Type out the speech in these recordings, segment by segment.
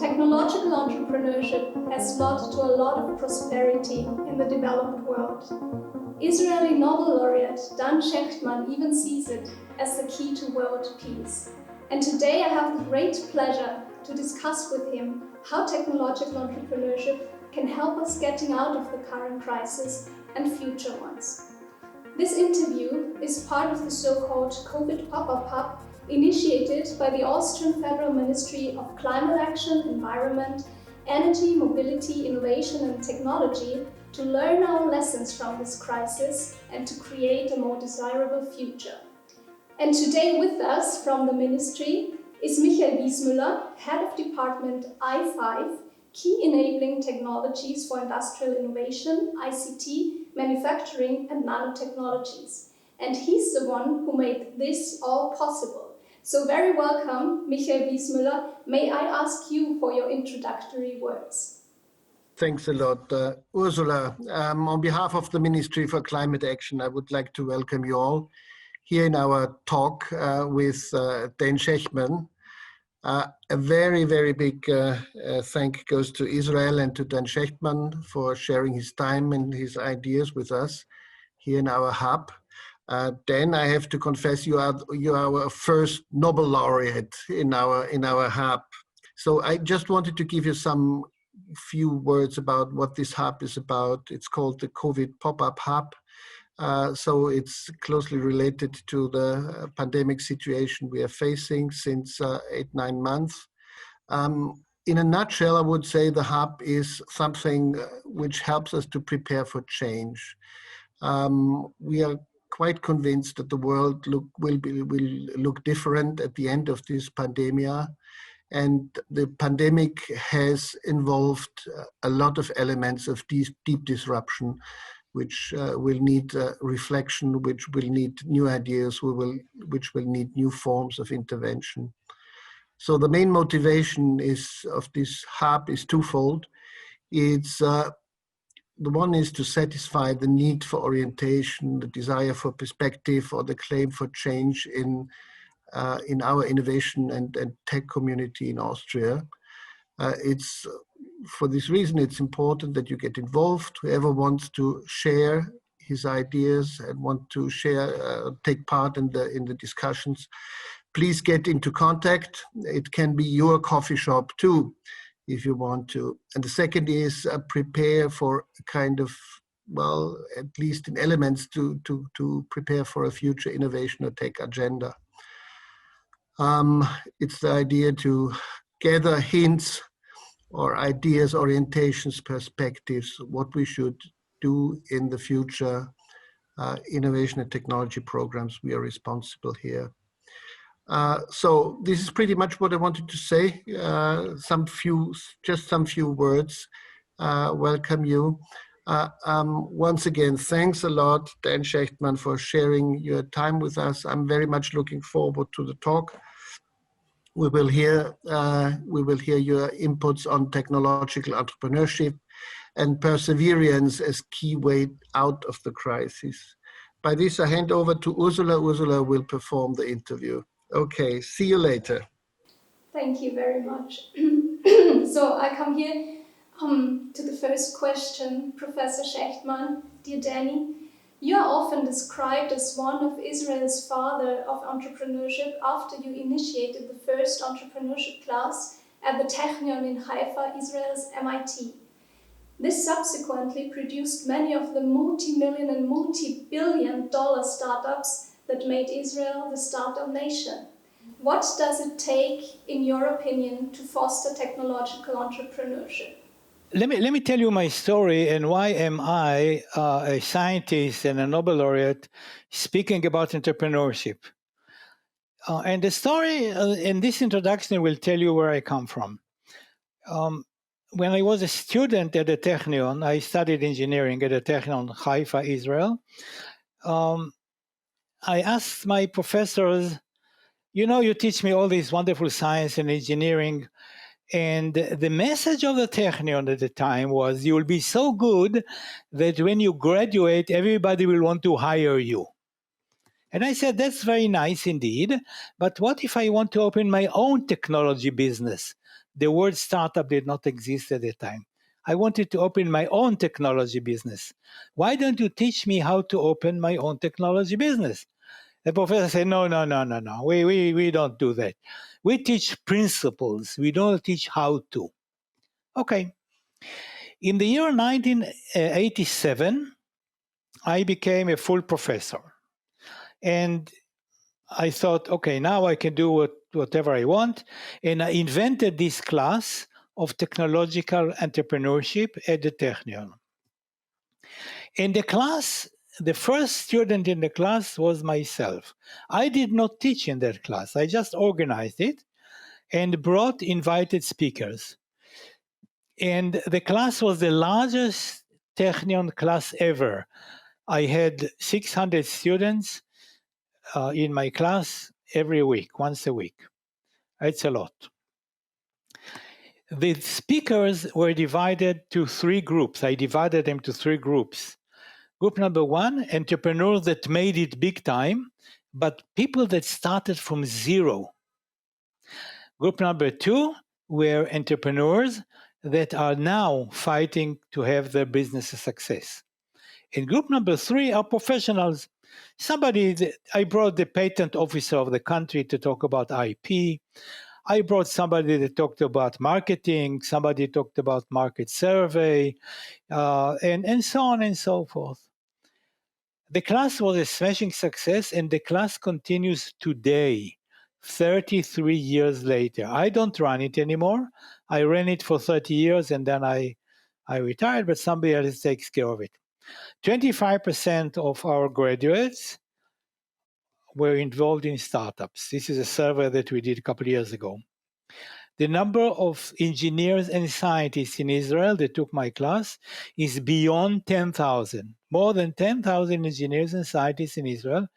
Technological entrepreneurship has led to a lot of prosperity in the developed world. Israeli Nobel Laureate Dan Shechtman even sees it as the key to world peace. And today I have the great pleasure to discuss with him how technological entrepreneurship can help us getting out of the current crisis and future ones. This interview is part of the so-called COVID Pop-Up Hub initiated by the Austrian Federal Ministry of Climate Action, Environment, Energy, Mobility, Innovation and Technology to learn our lessons from this crisis and to create a more desirable future. And today with us from the Ministry is Wiesmüller, Head of Department I5, Key Enabling Technologies for Industrial Innovation, ICT, Manufacturing and Nanotechnologies. And he's the one who made this all possible. So very welcome, Wiesmüller. May I ask you for your introductory words? Thanks a lot, Ursula. On behalf of the Ministry for Climate Action, I would like to welcome you all here in our talk with Dan Shechtman. A very, very big thank goes to Israel and to Dan Shechtman for sharing his time and his ideas with us here in our hub. Dan, I have to confess, you are our first Nobel Laureate in our hub. So I just wanted to give you some few words about what this hub is about. It's called the COVID Pop-Up Hub. So it's closely related to the pandemic situation we are facing since 8-9 months. In a nutshell, I would say the hub is something which helps us to prepare for change. We are quite convinced that the world will look different at the end of this pandemic. And the pandemic has involved a lot of elements of deep disruption, which will need reflection, which will need new ideas, which will need new forms of intervention. So the main motivation of this hub is twofold. It's the one is to satisfy the need for orientation, the desire for perspective, or the claim for change in our innovation and tech community in Austria. For this reason, it's important that you get involved. Whoever wants to share his ideas and want to take part in the discussions, please get into contact. It can be your coffee shop too, if you want to. And the second is prepare for a kind of, well, at least in elements to prepare for a future innovation or tech agenda. It's the idea to gather hints or ideas, orientations, perspectives, what we should do in the future innovation and technology programs we are responsible here. So this is pretty much what I wanted to say. Just some few words. Welcome you. Once again, thanks a lot, Dan Shechtman, for sharing your time with us. I'm very much looking forward to the talk. We will hear your inputs on technological entrepreneurship and perseverance as key way out of the crisis. By this, I hand over to Ursula. Ursula will perform the interview. Okay, see you later. Thank you very much. So I come here to the first question, Professor Shechtman. Dear Danny, you are often described as one of Israel's father of entrepreneurship after you initiated the first entrepreneurship class at the Technion in Haifa, Israel's MIT. This subsequently produced many of the multi-million and multi-billion-dollar startups that made Israel the startup nation. What does it take, in your opinion, to foster technological entrepreneurship? Let me tell you my story and why am I a scientist and a Nobel laureate speaking about entrepreneurship. And the story in this introduction will tell you where I come from. When I was a student at the Technion, I studied engineering at the Technion Haifa, Israel. I asked my professors, you teach me all this wonderful science and engineering, and the message of the Technion at the time was, you will be so good that when you graduate, everybody will want to hire you. And I said, that's very nice indeed, but what if I want to open my own technology business? The word startup did not exist at the time. I wanted to open my own technology business. Why don't you teach me how to open my own technology business? The professor said, no. We don't do that. We teach principles. We don't teach how to. Okay. In the year 1987, I became a full professor. And I thought, okay, now I can do whatever I want. And I invented this class of technological entrepreneurship at the Technion. In the class, the first student in the class was myself. I did not teach in that class. I just organized it and brought invited speakers. And the class was the largest Technion class ever. I had 600 students in my class every week, once a week. It's a lot. The speakers were divided to three groups. I divided them to three groups. Group number one, entrepreneurs that made it big time, but people that started from zero. Group number two were entrepreneurs that are now fighting to have their business a success. And group number three are professionals. I brought the patent officer of the country to talk about IP. I brought somebody that talked about marketing, somebody talked about market survey, and so on and so forth. The class was a smashing success, and the class continues today, 33 years later. I don't run it anymore. I ran it for 30 years, and then I retired, but somebody else takes care of it. 25% of our graduates were involved in startups. This is a survey that we did a couple of years ago. The number of engineers and scientists in Israel that took my class is beyond 10,000. More than 10,000 engineers and scientists in Israel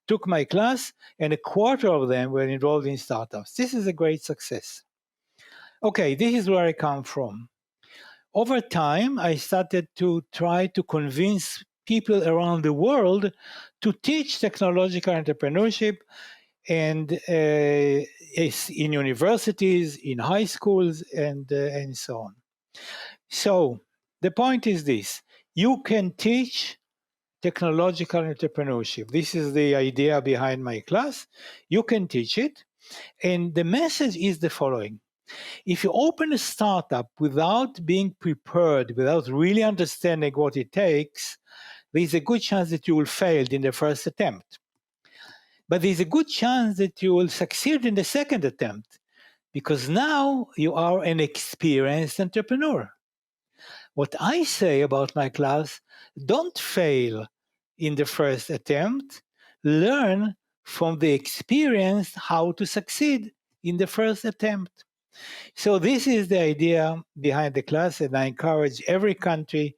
took my class, and a quarter of them were involved in startups. This is a great success. Okay, this is where I come from. Over time, I started to try to convince people around the world to teach technological entrepreneurship, and in universities, in high schools, and so on. So the point is this: you can teach technological entrepreneurship. This is the idea behind my class. You can teach it, and the message is the following. If you open a startup without being prepared, without really understanding what it takes, there's a good chance that you will fail in the first attempt. But there's a good chance that you will succeed in the second attempt, because now you are an experienced entrepreneur. What I say about my class, don't fail in the first attempt. Learn from the experience how to succeed in the first attempt. So this is the idea behind the class, and I encourage every country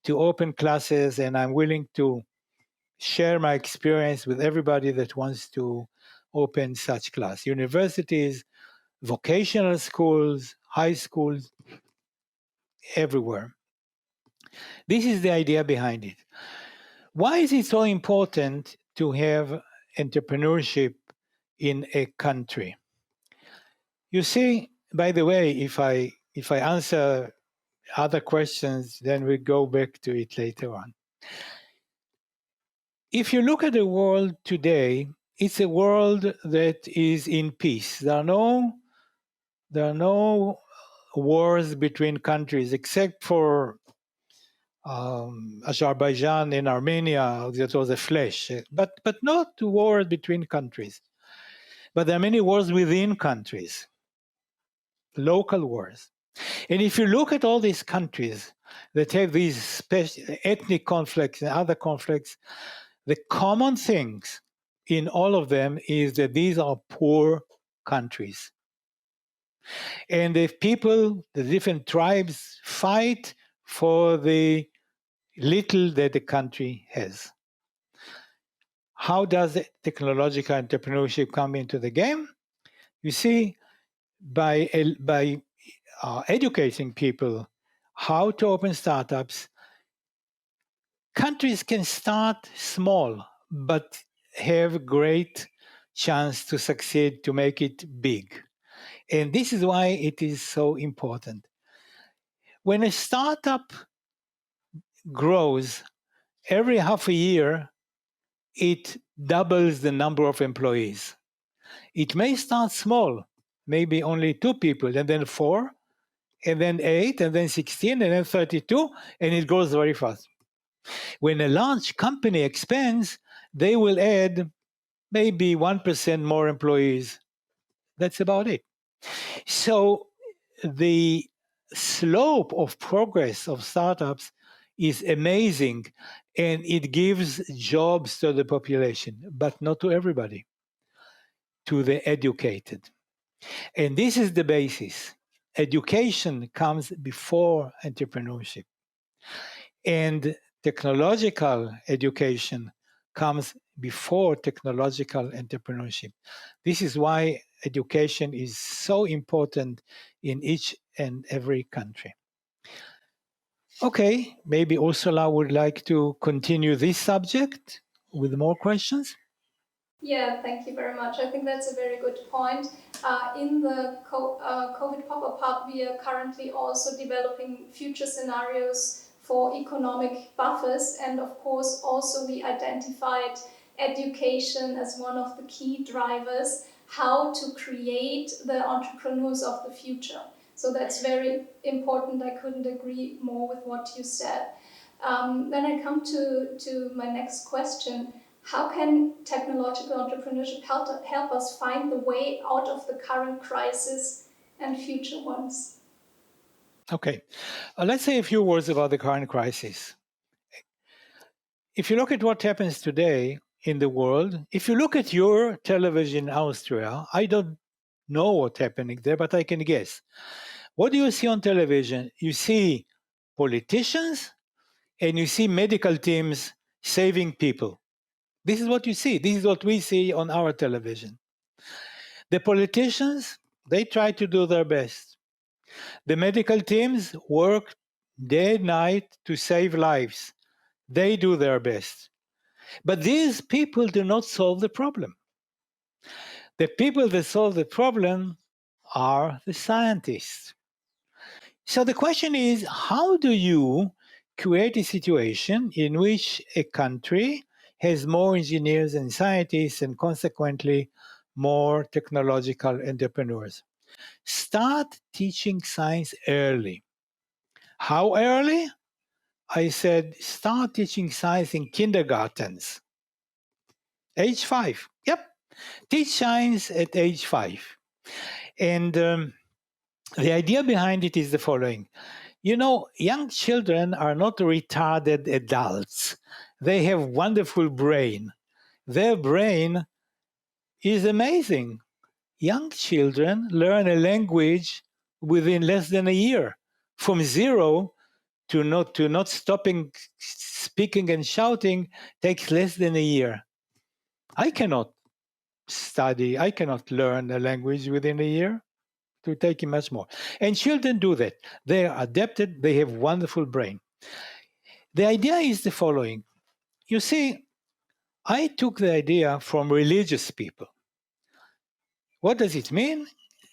to open classes, and I'm willing to share my experience with everybody that wants to open such class. Universities, vocational schools, high schools, everywhere. This is the idea behind it. Why is it so important to have entrepreneurship in a country? You see, by the way, if I answer other questions, then we go back to it later on. If you look at the world today, it's a world that is in peace. There are no wars between countries, except for Azerbaijan and Armenia. That was a flash, but not wars between countries. But there are many wars within countries, local wars. And if you look at all these countries that have these ethnic conflicts and other conflicts, the common things in all of them is that these are poor countries. And the people, the different tribes, fight for the little that the country has. How does technological entrepreneurship come into the game? You see, by educating people how to open startups, countries can start small, but have great chance to succeed, to make it big. And this is why it is so important. When a startup grows, every half a year, it doubles the number of employees. It may start small, maybe only 2 people, and then 4, and then 8, and then 16, and then 32, and it grows very fast. When a large company expands, they will add maybe 1% more employees. That's about it. So the slope of progress of startups is amazing, and it gives jobs to the population, but not to everybody, to the educated. And this is the basis. Education comes before entrepreneurship. And technological education comes before technological entrepreneurship. This is why education is so important in each and every country. Okay, maybe Ursula would like to continue this subject with more questions. Yeah, thank you very much. I think that's a very good point. In the COVID Pop-Up Hub, we are currently also developing future scenarios for economic buffers. And of course, also we identified education as one of the key drivers, how to create the entrepreneurs of the future. So that's very important. I couldn't agree more with what you said. Then I come to my next question. How can technological entrepreneurship help us find the way out of the current crisis and future ones? Okay, let's say a few words about the current crisis. If you look at what happens today in the world, if you look at your television in Austria, I don't know what's happening there, but I can guess. What do you see on television? You see politicians and you see medical teams saving people. This is what you see. This is what we see on our television. The politicians, they try to do their best. The medical teams work day and night to save lives. They do their best. But these people do not solve the problem. The people that solve the problem are the scientists. So the question is, how do you create a situation in which a country has more engineers and scientists and consequently more technological entrepreneurs? Start teaching science early. How early? I said, start teaching science in kindergartens. Age 5. Yep. Teach science at age 5. And the idea behind it is the following. You know, young children are not retarded adults. They have wonderful brain. Their brain is amazing. Young children learn a language within less than a year. From 0 to not stopping speaking and shouting takes less than a year. I cannot learn a language within a year. It will take much more. And children do that. They are adapted, they have wonderful brain. The idea is the following. You see, I took the idea from religious people. What does it mean?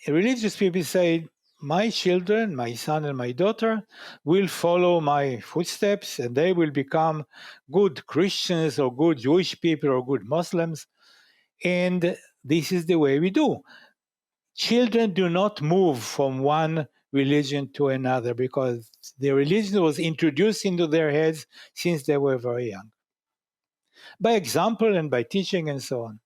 Religious people say, my children, my son and my daughter, will follow my footsteps and they will become good Christians or good Jewish people or good Muslims. And this is the way we do. Children do not move from one religion to another because the religion was introduced into their heads since they were very young. By example and by teaching and so on.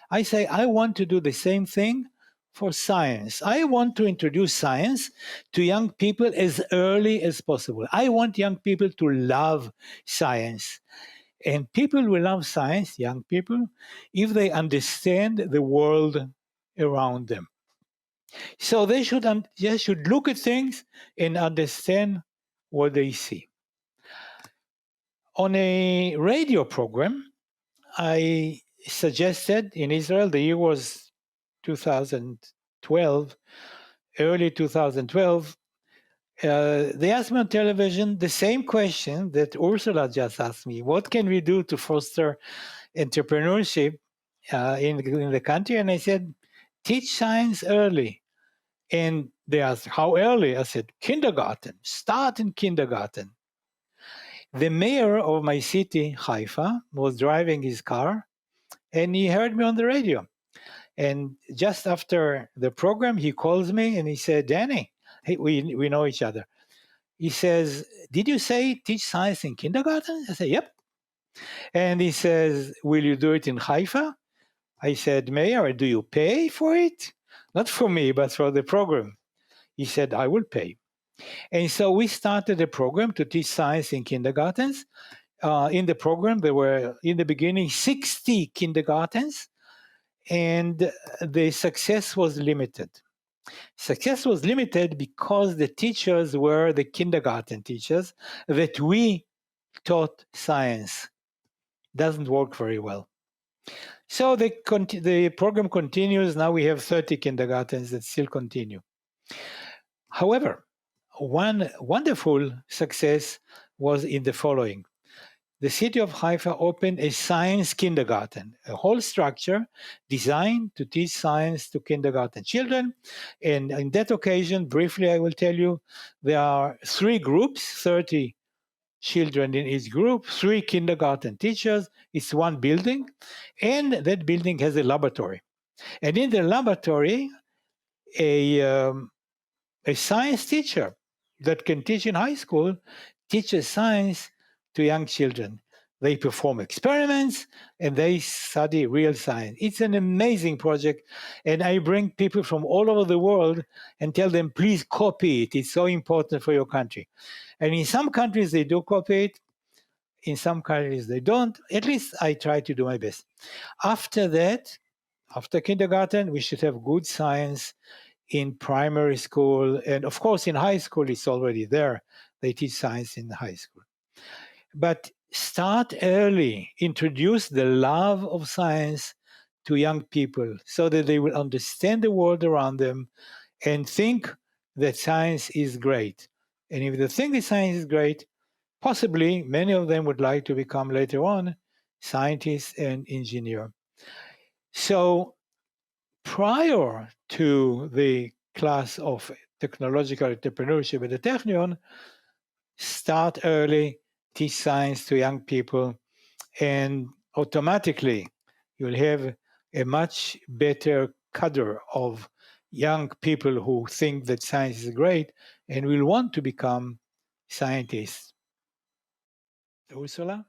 I say, I want to do the same thing for science. I want to introduce science to young people as early as possible. I want young people to love science. And people will love science, young people, if they understand the world around them. So they should look at things and understand what they see. On a radio program, I suggested in Israel, the year was 2012, early 2012, they asked me on television the same question that Ursula just asked me. What can we do to foster entrepreneurship in the country? And I said, teach science early. And they asked, how early? I said, kindergarten, start in kindergarten. The mayor of my city, Haifa, was driving his car and he heard me on the radio. And just after the program, he calls me and he said, Danny, hey, we know each other. He says, did you say teach science in kindergarten? I said, yep. And he says, will you do it in Haifa? I said, Mayor, do you pay for it? Not for me, but for the program. He said, I will pay. And so we started a program to teach science in kindergartens. In the program, there were, in the beginning, 60 kindergartens, and the success was limited. Success was limited because the teachers were the kindergarten teachers that we taught science. Doesn't work very well. So the program continues. Now we have 30 kindergartens that still continue. However, one wonderful success was in the following. The city of Haifa opened a science kindergarten, a whole structure designed to teach science to kindergarten children. And in that occasion, briefly, I will tell you, there are 3 groups, 30 children in each group, 3 kindergarten teachers. It's one building, and that building has a laboratory. And in the laboratory, a science teacher that can teach in high school teaches science to young children. They perform experiments and they study real science. It's an amazing project. And I bring people from all over the world and tell them, please copy it. It's so important for your country. And in some countries, they do copy it. In some countries, they don't. At least I try to do my best. After that, after kindergarten, we should have good science in primary school. And of course, in high school, it's already there. They teach science in high school. But start early, introduce the love of science to young people so that they will understand the world around them and think that science is great. And if they think that science is great, possibly many of them would like to become later on scientists and engineers. So prior to the class of technological entrepreneurship at the Technion, start early, teach science to young people, and automatically you'll have a much better cadre of young people who think that science is great and will want to become scientists. Ursula?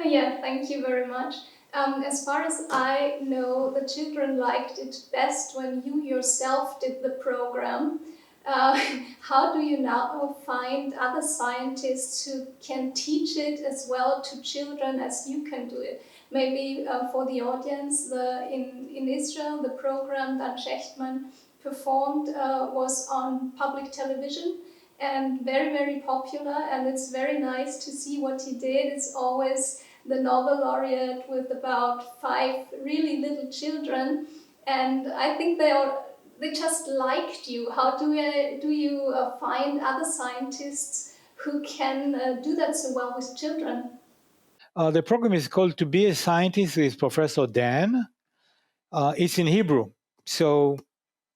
Yeah, thank you very much. As far as I know, the children liked it best when you yourself did the program. Uh, how do you now find other scientists who can teach it as well to children as you can do it? Maybe for the audience, in Israel, the program Dan Shechtman performed was on public television and very, very popular, and it's very nice to see what he did. It's always the Nobel Laureate with about 5 really little children, and I think they just liked you. How do you find other scientists who can do that so well with children? The program is called To Be a Scientist with Professor Dan. It's in Hebrew, so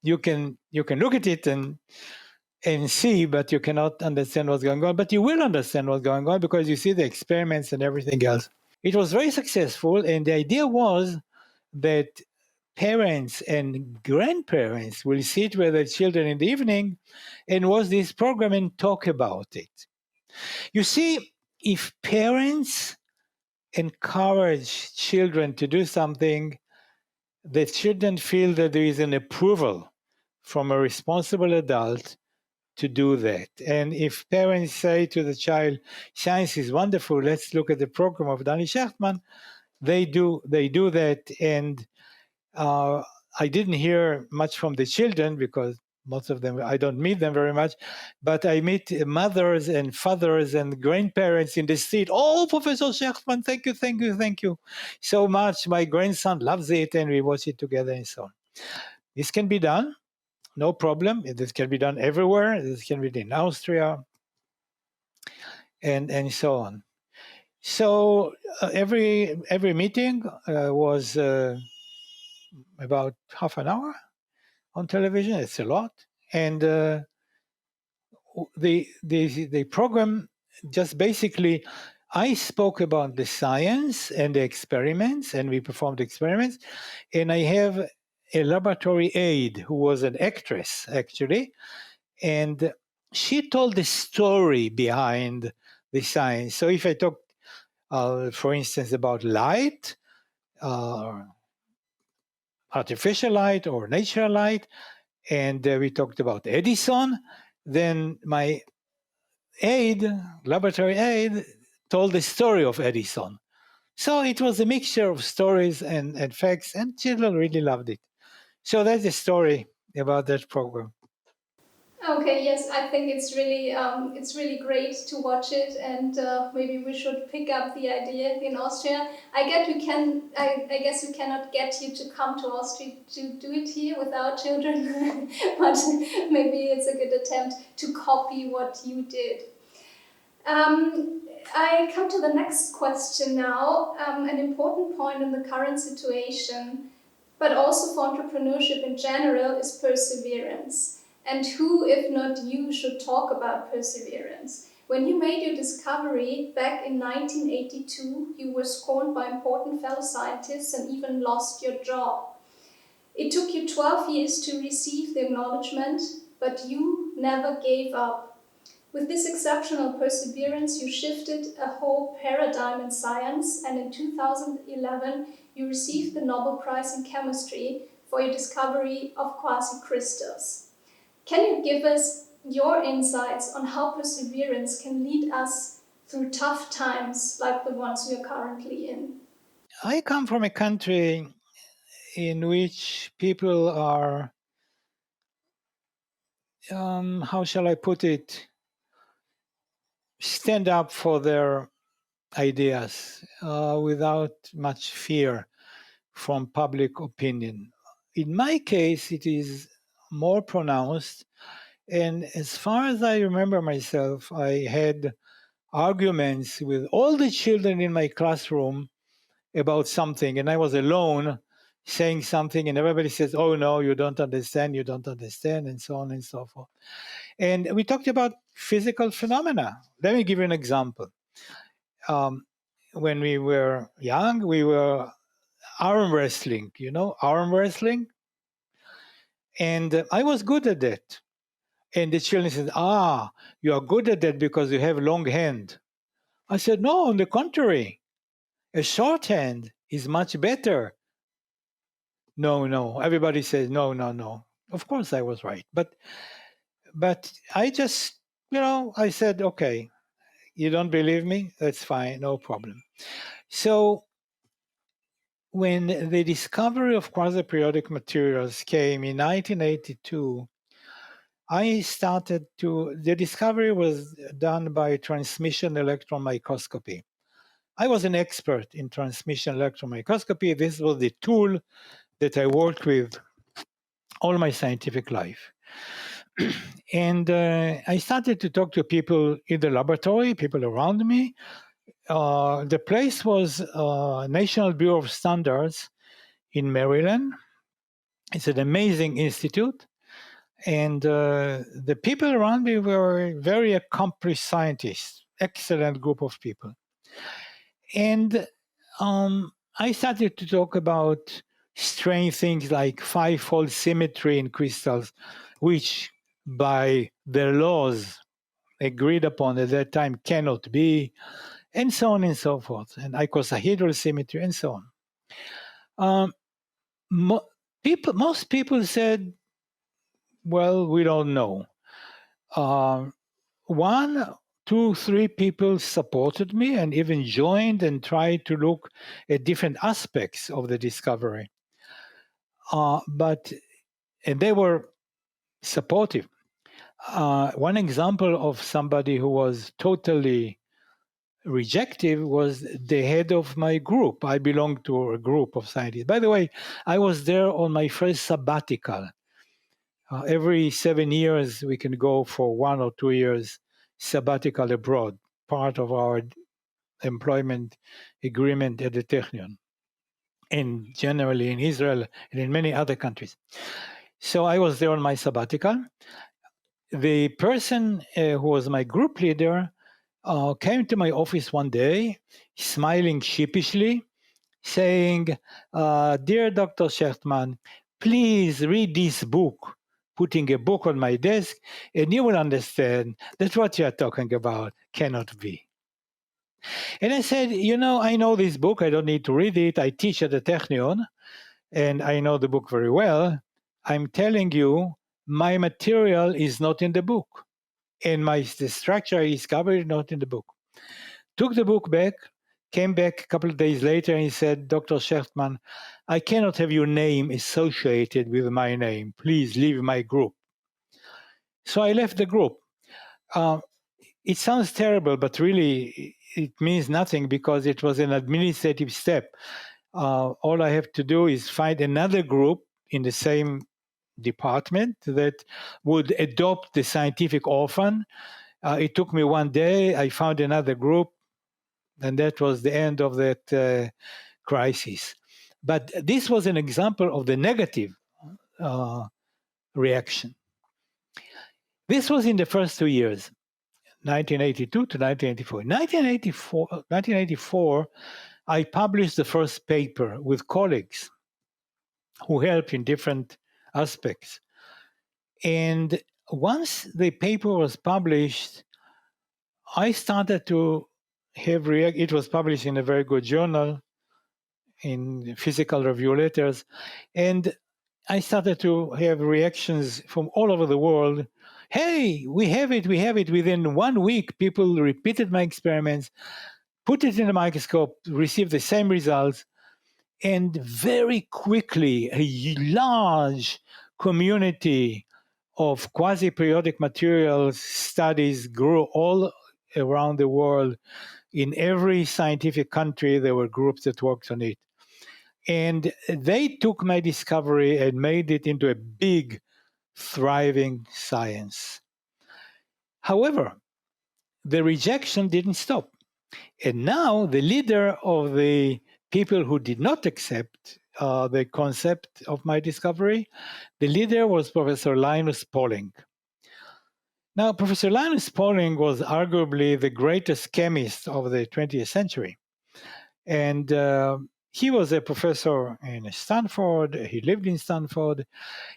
you can look at it and see, but you cannot understand what's going on. But you will understand what's going on because you see the experiments and everything else. It was very successful, and the idea was that parents and grandparents will sit with their children in the evening and watch this program and talk about it. You see, if parents encourage children to do something, the children feel that there is an approval from a responsible adult to do that. And if parents say to the child, science is wonderful, let's look at the program of Dan Shechtman, they do that. And I didn't hear much from the children because most of them, I don't meet them very much, but I meet mothers and fathers and grandparents in the street. Oh, Professor Shechtman, thank you so much. My grandson loves it, and we watch it together and so on. This can be done, no problem. This can be done everywhere. This can be done in Austria, and so on. So every meeting was about half an hour on television. It's a lot. And the program just basically, I spoke about the science and the experiments, and we performed experiments. And I have a laboratory aide who was an actress, actually. And she told the story behind the science. So if I talk, for instance, about light, artificial light or natural light, and we talked about Edison, then my laboratory aide, told the story of Edison. So it was a mixture of stories and facts, and children really loved it. So that's the story about that program. Okay, yes, I think it's really great to watch it, and maybe we should pick up the idea in Austria. I guess we cannot get you to come to Austria to do it here with our children, but maybe it's a good attempt to copy what you did. I come to the next question now. An important point in the current situation, but also for entrepreneurship in general, is perseverance. And who, if not you, should talk about perseverance? When you made your discovery back in 1982, you were scorned by important fellow scientists and even lost your job. It took you 12 years to receive the acknowledgement, but you never gave up. With this exceptional perseverance, you shifted a whole paradigm in science, and in 2011, you received the Nobel Prize in Chemistry for your discovery of quasicrystals. Can you give us your insights on how perseverance can lead us through tough times like the ones we are currently in? I come from a country in which people are, how shall I put it, stand up for their ideas without much fear from public opinion. In my case, it is more pronounced. And as far as I remember myself, I had arguments with all the children in my classroom about something, and I was alone saying something, and everybody says, "Oh no, you don't understand, and so on and so forth." And we talked about physical phenomena. Let me give you an example. When we were young, we were arm wrestling, arm wrestling. And I was good at that. And the children said, you are good at that because you have long hand. I said, no, on the contrary, a short hand is much better. No. Everybody says, no. Of course I was right. But I just, I said, okay, you don't believe me? That's fine, no problem. So when the discovery of quasi-periodic materials came in 1982, the discovery was done by transmission electron microscopy. I was an expert in transmission electron microscopy. This was the tool that I worked with all my scientific life. And I started to talk to people in the laboratory, people around me. The place was National Bureau of Standards in Maryland. It's an amazing institute. And the people around me were very accomplished scientists, excellent group of people. And I started to talk about strange things like five-fold symmetry in crystals, which by the laws agreed upon at that time cannot be, and so on and so forth, and icosahedral symmetry, and so on. Most people said, well, we don't know. One, two, three people supported me and even joined and tried to look at different aspects of the discovery. And they were supportive. One example of somebody who was totally rejective was the head of my group. I belonged to a group of scientists. By the way, I was there on my first sabbatical. Every 7 years, we can go for 1 or 2 years sabbatical abroad, part of our employment agreement at the Technion, and generally in Israel and in many other countries. So I was there on my sabbatical. The person who was my group leader came to my office one day, smiling sheepishly, saying, "Dear Dr. Shechtman, please read this book," putting a book on my desk, "and you will understand that what you are talking about cannot be." And I said, I know this book. I don't need to read it. I teach at the Technion, and I know the book very well. I'm telling you, my material is not in the book, and the structure I discovered is not in the book. Took the book back, came back a couple of days later, and he said, "Dr. Shechtman, I cannot have your name associated with my name. Please leave my group." So I left the group. It sounds terrible, but really it means nothing because it was an administrative step. All I have to do is find another group in the same department that would adopt the scientific orphan. It took me one day. I found another group, and that was the end of that crisis. But this was an example of the negative reaction. This was in the first 2 years, 1982 to 1984. In 1984, I published the first paper with colleagues who helped in different aspects. And once the paper was published, I started to have it was published in a very good journal, in Physical Review Letters, and I started to have reactions from all over the world. "Hey, we have it. Within 1 week, people repeated my experiments, put it in a microscope, received the same results, and very quickly a large community of quasi-periodic materials studies grew all around the world. In every scientific country, there were groups that worked on it. And they took my discovery and made it into a big, thriving science. However, the rejection didn't stop. And now the leader of the people who did not accept the concept of my discovery, the leader was Professor Linus Pauling. Now, Professor Linus Pauling was arguably the greatest chemist of the 20th century. And he was a professor in Stanford. He lived in Stanford.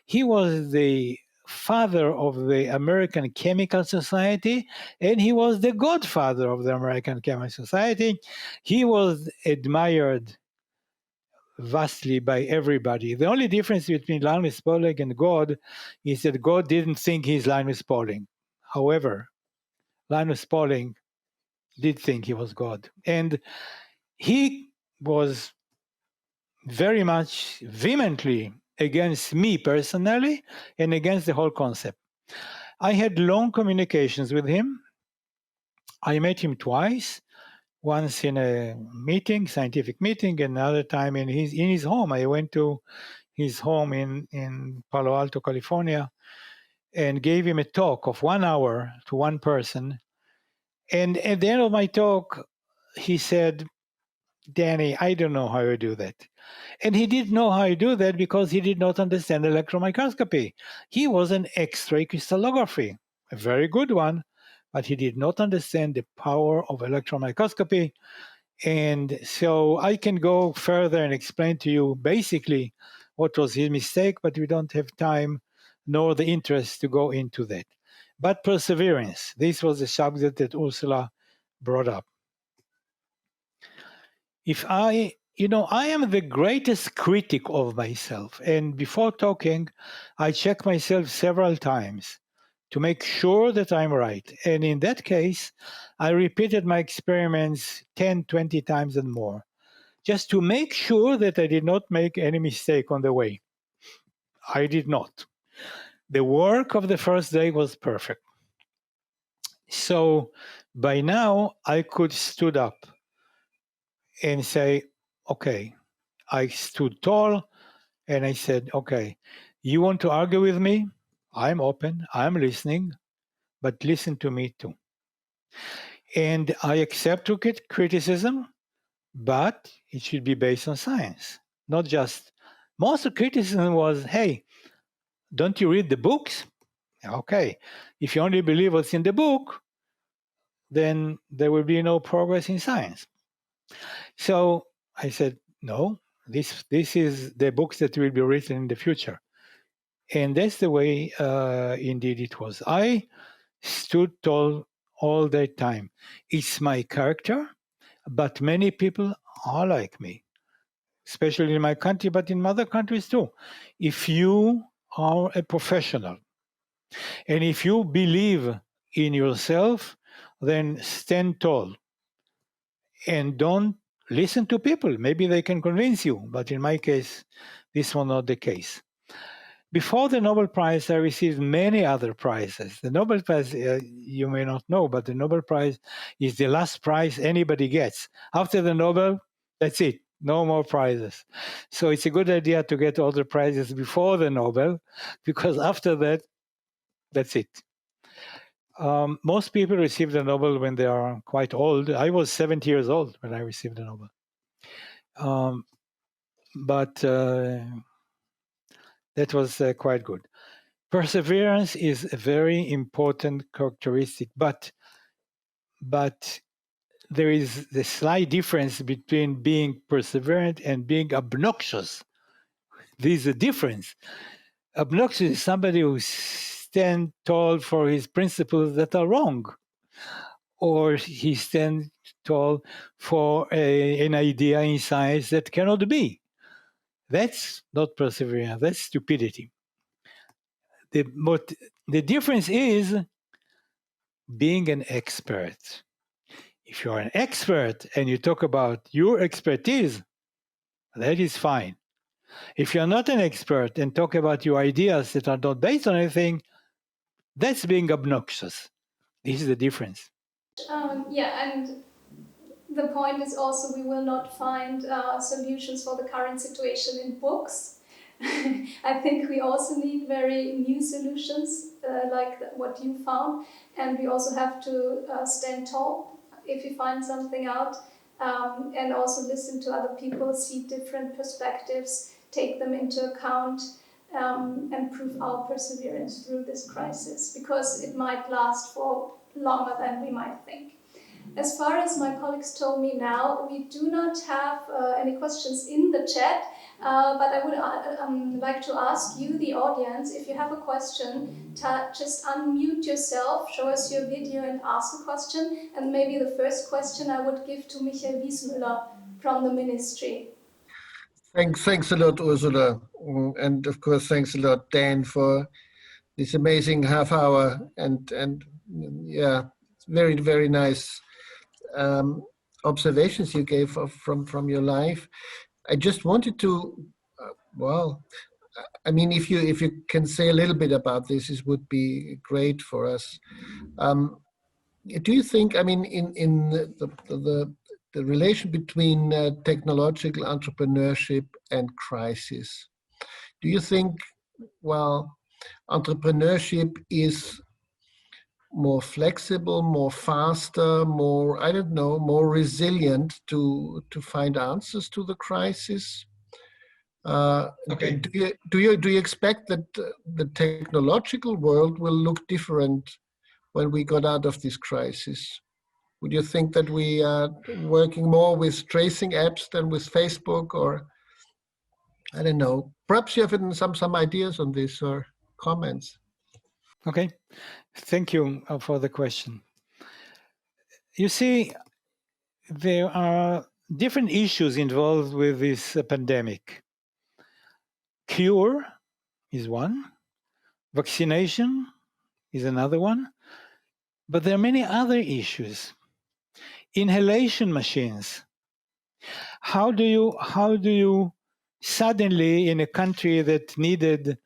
He was the father of the American Chemical Society, and he was the godfather of the American Chemical Society. He was admired vastly by everybody. The only difference between Linus Pauling and God is that God didn't think he's Linus Pauling. However, Linus Pauling did think he was God. And he was very much vehemently against me personally and against the whole concept. I had long communications with him. I met him twice, once in a meeting, scientific meeting, and another time in his home. I went to his home in Palo Alto, California, and gave him a talk of 1 hour to one person. And at the end of my talk, he said, "Danny, I don't know how you do that." And he didn't know how you do that because he did not understand electron microscopy. He was an X-ray crystallography, a very good one, but he did not understand the power of electron microscopy. And so I can go further and explain to you basically what was his mistake, but we don't have time nor the interest to go into that. But perseverance, this was a subject that Ursula brought up. I am the greatest critic of myself. And before talking, I check myself several times to make sure that I'm right. And in that case, I repeated my experiments 10, 20 times and more, just to make sure that I did not make any mistake on the way. I did not. The work of the first day was perfect. So by now, I could stood up and say, okay, I stood tall and I said, okay, you want to argue with me? I'm open, I'm listening, but listen to me too. And I accept criticism, but it should be based on science, not just, most of criticism was, hey, don't you read the books? Okay. If you only believe what's in the book, then there will be no progress in science. So I said, no, this is the books that will be written in the future. And that's the way, indeed, it was. I stood tall all that time. It's my character, but many people are like me, especially in my country, but in other countries too. If you are a professional and if you believe in yourself, then stand tall and don't listen to people. Maybe they can convince you, but in my case, this was not the case. Before the Nobel Prize, I received many other prizes. The Nobel Prize, you may not know, but the Nobel Prize is the last prize anybody gets. After the Nobel, that's it. No more prizes. So it's a good idea to get all the prizes before the Nobel, because after that, that's it. Most people receive the Nobel when they are quite old. I was 70 years old when I received the Nobel. But that was quite good. Perseverance is a very important characteristic, but there is the slight difference between being perseverant and being obnoxious. There's a difference. Obnoxious is somebody who stands tall for his principles that are wrong, or he stands tall for an idea in science that cannot be. That's not perseverance, that's stupidity. The difference is being an expert. If you're an expert and you talk about your expertise, that is fine. If you're not an expert and talk about your ideas that are not based on anything, that's being obnoxious. This is the difference. And the point is also we will not find solutions for the current situation in books. I think we also need very new solutions like what you found, and we also have to stand tall if you find something out, and also listen to other people, see different perspectives, take them into account, and prove our perseverance through this crisis, because it might last for longer than we might think. As far as my colleagues told me now, we do not have any questions in the chat, but I would like to ask you, the audience, if you have a question, just unmute yourself, show us your video and ask a question. And maybe the first question I would give to Michael Wiesmüller from the ministry. Thanks a lot, Ursula. And of course, thanks a lot, Dan, for this amazing half hour. And yeah, very, very nice observations you gave from your life. I just wanted to, I mean, if you can say a little bit about this, this would be great for us. Do you think, I mean, in the relation between technological entrepreneurship and crisis, do you think, well, entrepreneurship is more flexible, more faster, more, I don't know, more resilient to find answers to the crisis? Okay. Do you expect that the technological world will look different when we got out of this crisis? Would you think that we are working more with tracing apps than with Facebook, or I don't know? Perhaps you have some ideas on this or comments. Okay, thank you for the question. You see, there are different issues involved with this pandemic. Cure is one, vaccination is another one, but there are many other issues. Inhalation machines. How do you suddenly, in a country that needed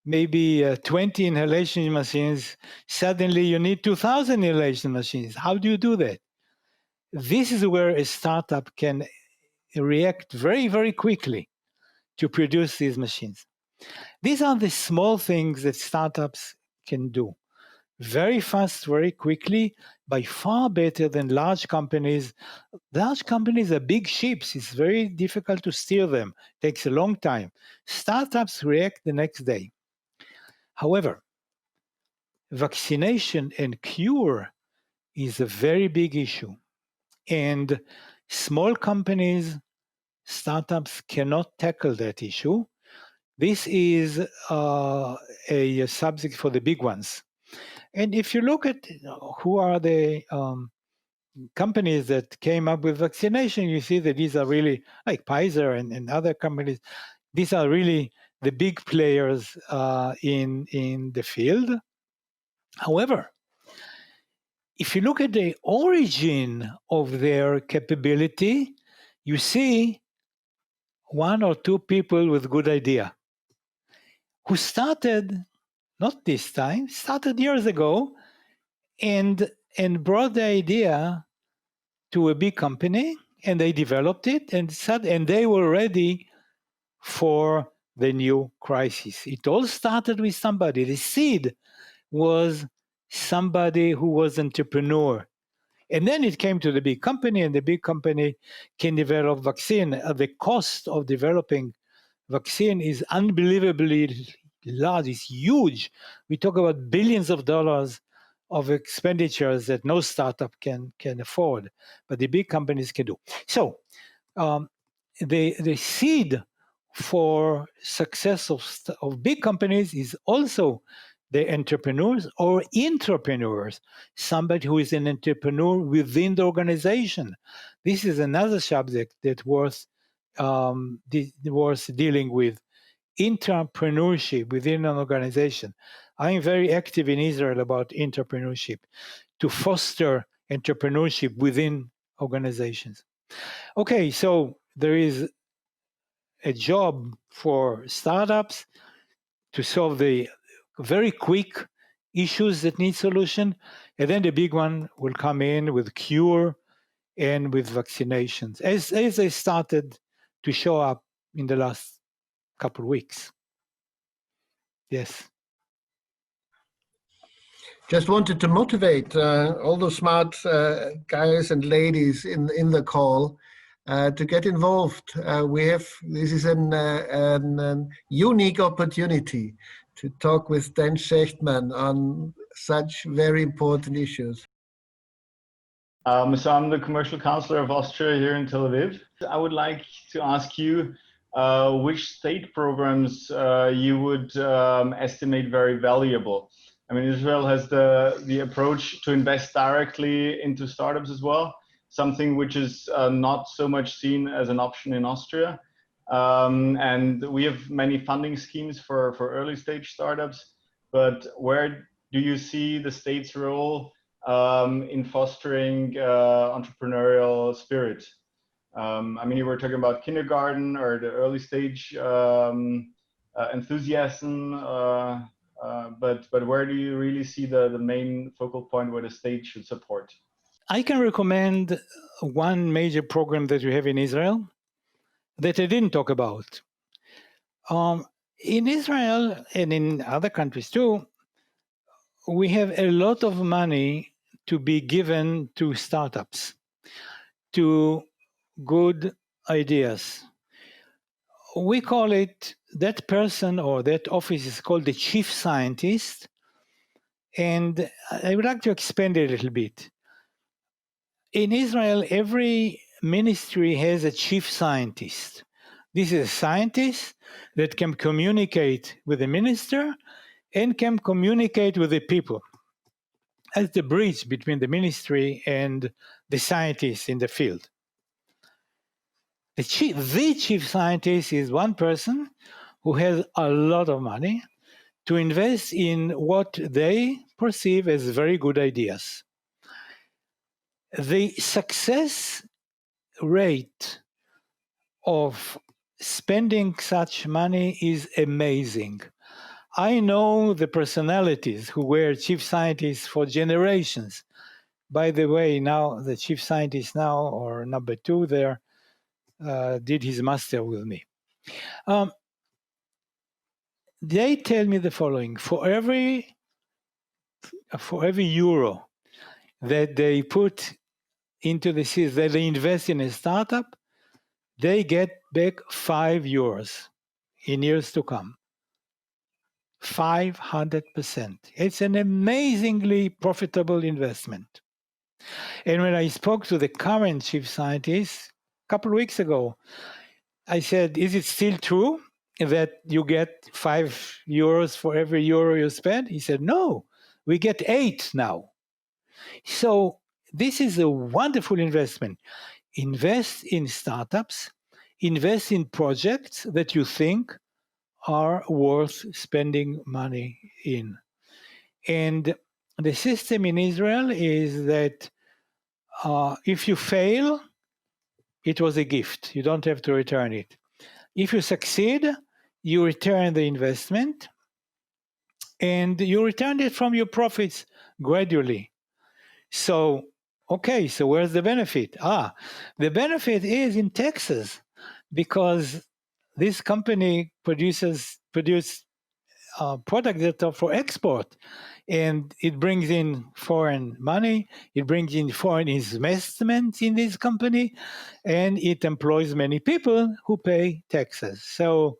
maybe 20 inhalation machines, suddenly you need 2,000 inhalation machines? How do you do that? This is where a startup can react very, very quickly to produce these machines. These are the small things that startups can do. Very fast, very quickly, by far better than large companies. Large companies are big ships. It's very difficult to steer them. It takes a long time. Startups react the next day. However, vaccination and cure is a very big issue. And small companies, startups cannot tackle that issue. This is a subject for the big ones. And if you look at who are the companies that came up with vaccination, you see that these are really like Pfizer and other companies. These are really the big players in the field. However, if you look at the origin of their capability, you see one or two people with good idea who started, not this time, started years ago and brought the idea to a big company, and they developed it and they were ready for the new crisis. It all started with somebody. The seed was somebody who was an entrepreneur. And then it came to the big company, and the big company can develop vaccine. The cost of developing vaccine is unbelievably large. It's huge. We talk about billions of dollars of expenditures that no startup can afford, but the big companies can do. So the seed for success of big companies is also the entrepreneurs or intrapreneurs, somebody who is an entrepreneur within the organization. This is another subject that worth dealing with. Entrepreneurship within an organization. I am very active in Israel about entrepreneurship, to foster entrepreneurship within organizations. Okay, so there is a job for startups to solve the very quick issues that need solution, and then the big one will come in with cure and with vaccinations, as they started to show up in the last couple of weeks. Yes. Just wanted to motivate all the smart guys and ladies in the call to get involved. This is an unique opportunity to talk with Dan Shechtman on such very important issues. So I'm the commercial counselor of Austria here in Tel Aviv. I would like to ask you which state programs you would estimate very valuable. I mean, Israel has the approach to invest directly into startups as well, something which is not so much seen as an option in Austria. And we have many funding schemes for early stage startups, but where do you see the state's role in fostering entrepreneurial spirit? I mean, you were talking about kindergarten or the early stage enthusiasm, but where do you really see the main focal point where the state should support? I can recommend one major program that we have in Israel that I didn't talk about. In Israel and in other countries too, we have a lot of money to be given to startups, to good ideas. We call it, that person or that office is called the chief scientist. And I would like to expand it a little bit. In Israel, every ministry has a chief scientist. This is a scientist that can communicate with the minister and can communicate with the people as the bridge between the ministry and the scientists in the field. The chief scientist is one person who has a lot of money to invest in what they perceive as very good ideas. The success rate of spending such money is amazing. I know the personalities who were chief scientists for generations. By the way, now the chief scientist now, or number two there, did his master with me. They tell me the following: for every euro that they put into the seeds, that they invest in a startup, they get back €5 in years to come. 500%. It's an amazingly profitable investment. And when I spoke to the current chief scientist a couple of weeks ago, I said, is it still true that you get €5 for every euro you spend? He said, no, we get 8 now. So this is a wonderful investment. Invest in startups, invest in projects that you think are worth spending money in. And the system in Israel is that if you fail, it was a gift. You don't have to return it. If you succeed, you return the investment and you return it from your profits gradually. So, okay, so where's the benefit? The benefit is in Texas because this company produce products that are for export, and it brings in foreign money, it brings in foreign investment in this company, and it employs many people who pay taxes. So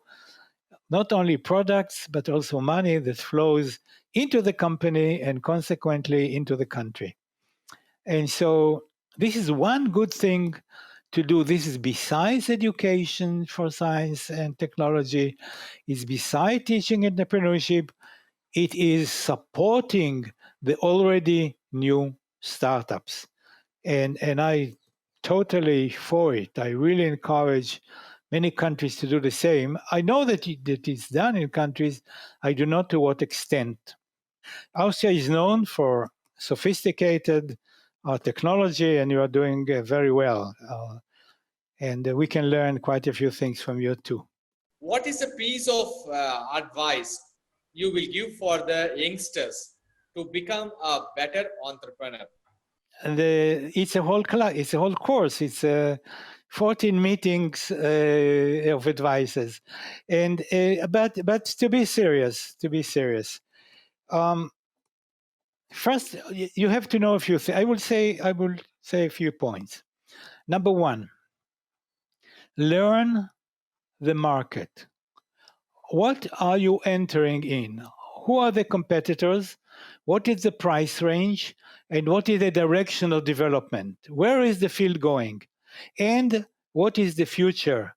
not only products, but also money that flows into the company and consequently into the country. And so this is one good thing to do. This is besides education for science and technology, it's beside teaching entrepreneurship, it is supporting the already new startups. And I totally for it. I really encourage many countries to do the same. I know that it's done in countries, I do not know to what extent. Austria is known for sophisticated technology, and you are doing very well. And we can learn quite a few things from you too. What is a piece of advice you will give for the youngsters to become a better entrepreneur? It's a whole class, it's a whole course. It's 14 meetings of advices, and but to be serious, first you have to know a few things. I will say a few points. Number one, learn the market. What are you entering in? Who are the competitors? What is the price range? And what is the direction of development? Where is the field going? And what is the future?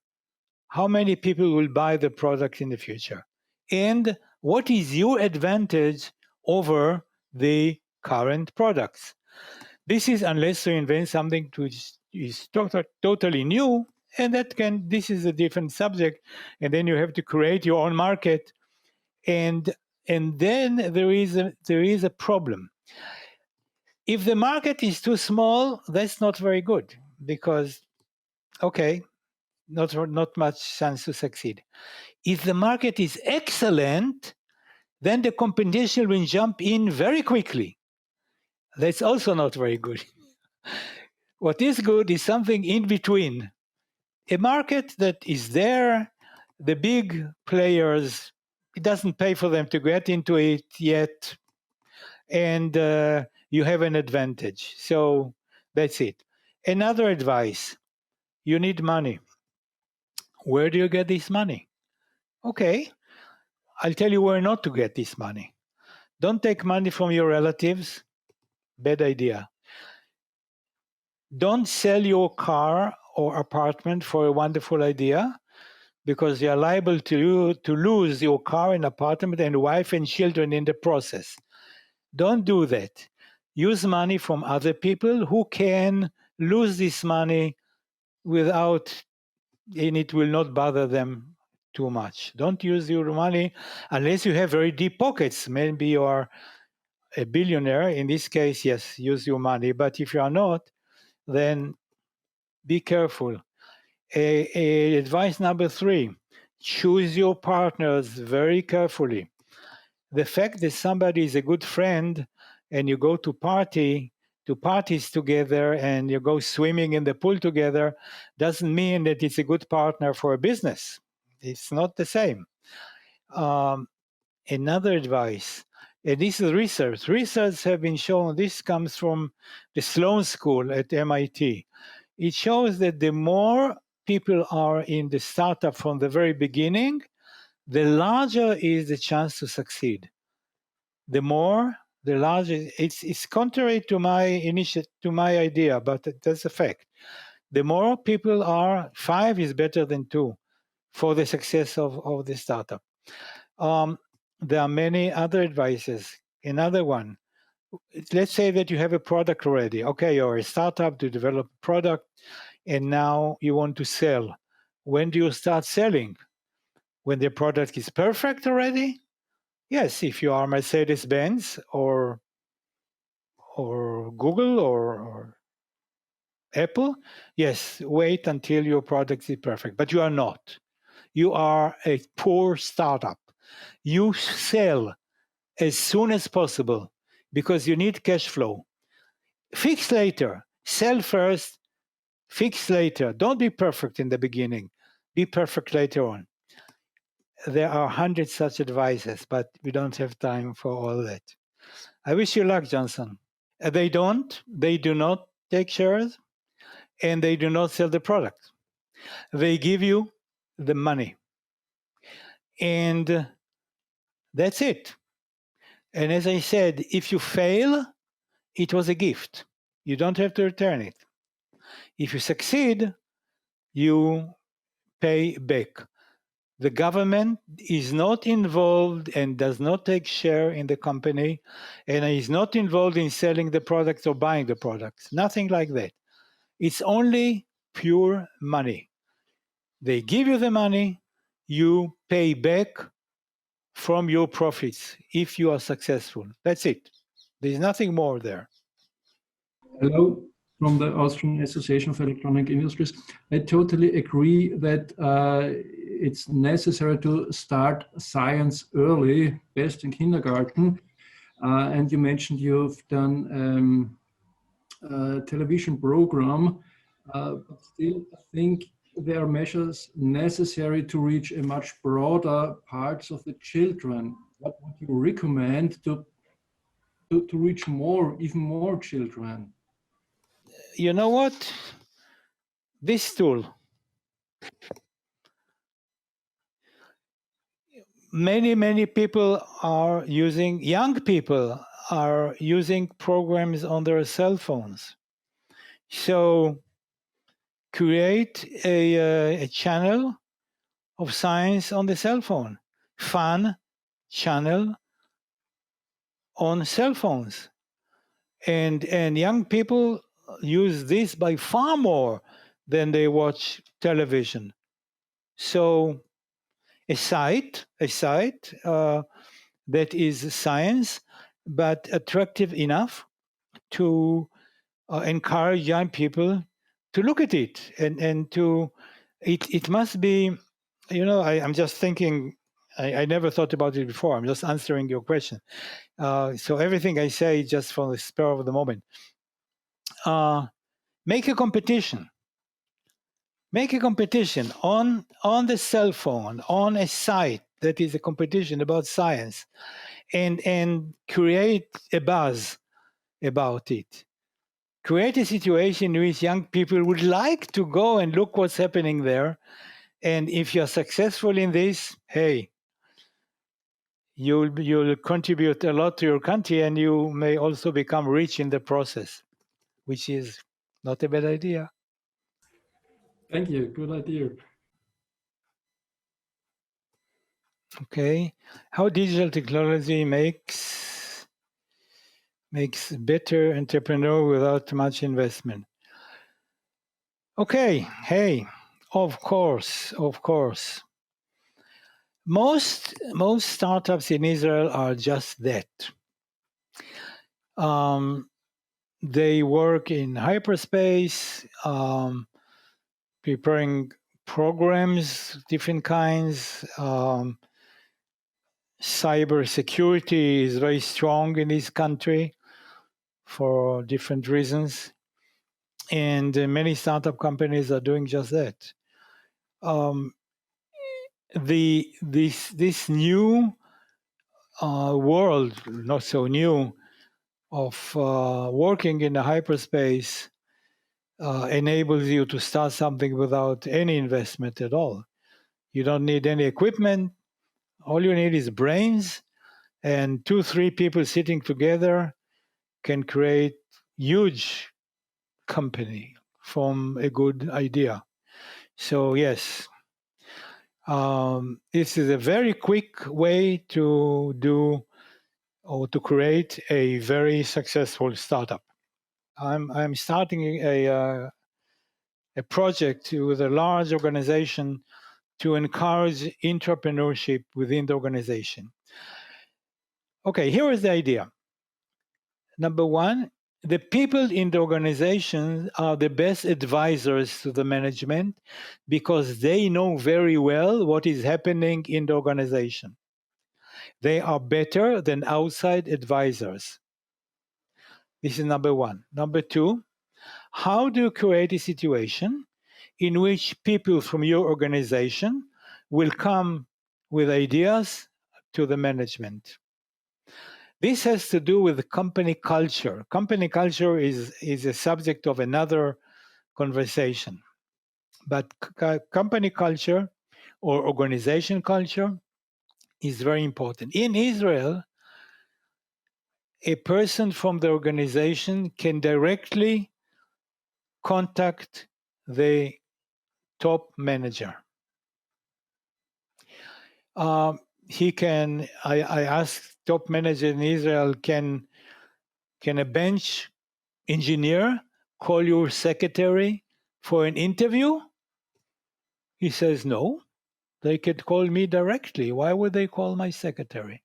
How many people will buy the product in the future? And what is your advantage over the current products? This is unless you invent something which is totally new, and this is a different subject, and then you have to create your own market, and then there is a problem. If the market is too small, that's not very good because, okay, not much chance to succeed. If the market is excellent, then the competition will jump in very quickly. That's also not very good. What is good is something in between. A market that is there, the big players, it doesn't pay for them to get into it yet, and you have an advantage. So that's it. Another advice, you need money. Where do you get this money? Okay, I'll tell you where not to get this money. Don't take money from your relatives. Bad idea. Don't sell your car or apartment for a wonderful idea, because you are liable to lose your car and apartment and wife and children in the process. Don't do that. Use money from other people who can lose this money without, and it will not bother them too much. Don't use your money unless you have very deep pockets. Maybe you are a billionaire. In this case, yes, use your money. But if you are not, then be careful. Advice number 3, choose your partners very carefully. The fact that somebody is a good friend and you go to parties together and you go swimming in the pool together doesn't mean that it's a good partner for a business. It's not the same. Another advice, and this is research. Research have been shown, this comes from the Sloan School at MIT. It shows that the more people are in the startup from the very beginning, the larger is the chance to succeed. The more, the larger. It's contrary to my idea, but that's a fact. The more people are, 5 is better than 2 for the success of the startup. There are many other advices. Another one, let's say that you have a product already. Okay, you're a startup to develop a product, and now you want to sell. When do you start selling? When the product is perfect already? Yes, if you are Mercedes-Benz or Google or Apple, yes, wait until your product is perfect. But you are not. You are a poor startup. You sell as soon as possible because you need cash flow. Fix later. Sell first, fix later. Don't be perfect in the beginning. Be perfect later on. There are 100 such advices, but we don't have time for all that. I wish you luck, Johnson. They do not take shares, and they do not sell the product. They give you the money. And that's it. And as I said, if you fail, it was a gift. You don't have to return it. If you succeed, you pay back. The government is not involved and does not take share in the company, and is not involved in selling the products or buying the products. Nothing like that. It's only pure money. They give you the money, you pay back from your profits if you are successful. That's it. There's nothing more there. Hello, from the Austrian Association of Electronic Industries. I totally agree that it's necessary to start science early, best in kindergarten. And you mentioned you've done a television program, but still I think there are measures necessary to reach a much broader parts of the children. What would you recommend to reach more, even more children? You know what? This tool, many people are using, young people are using programs on their cell phones. So create a channel of science on the cell phone, fun channel on cell phones. And young people use this by far more than they watch television. So a site that is science, but attractive enough to encourage young people to look at it, and to, it must be, I'm just thinking, I never thought about it before. I'm just answering your question. So everything I say just from the spur of the moment. Make a competition. Make a competition on the cell phone, on a site that is a competition about science, and create a buzz about it. Create a situation in which young people would like to go and look what's happening there. And if you're successful in this, hey, you'll contribute a lot to your country, and you may also become rich in the process, which is not a bad idea. Thank you. Good idea. Okay. How digital technology makes better entrepreneur without much investment. Okay. Hey, of course. Most startups in Israel are just that. They work in hyperspace, preparing programs, different kinds. Cyber security is very strong in this country for different reasons. And many startup companies are doing just that. This new world, not so new, of working in a hyperspace enables you to start something without any investment at all. You don't need any equipment. All you need is brains, and 2-3 people sitting together can create huge company from a good idea. So yes, this is a very quick way to do or to create a very successful startup. I'm starting a project with a large organization to encourage entrepreneurship within the organization. Okay, here is the idea. Number one, the people in the organization are the best advisors to the management because they know very well what is happening in the organization. They are better than outside advisors. This is number one. Number two, how do you create a situation in which people from your organization will come with ideas to the management? This has to do with company culture. Company culture is a subject of another conversation. But company culture or organization culture is very important. In Israel, a person from the organization can directly contact the top manager. He can, I asked top manager in Israel, can a bench engineer call your secretary for an interview? He says, no, they could call me directly. Why would they call my secretary?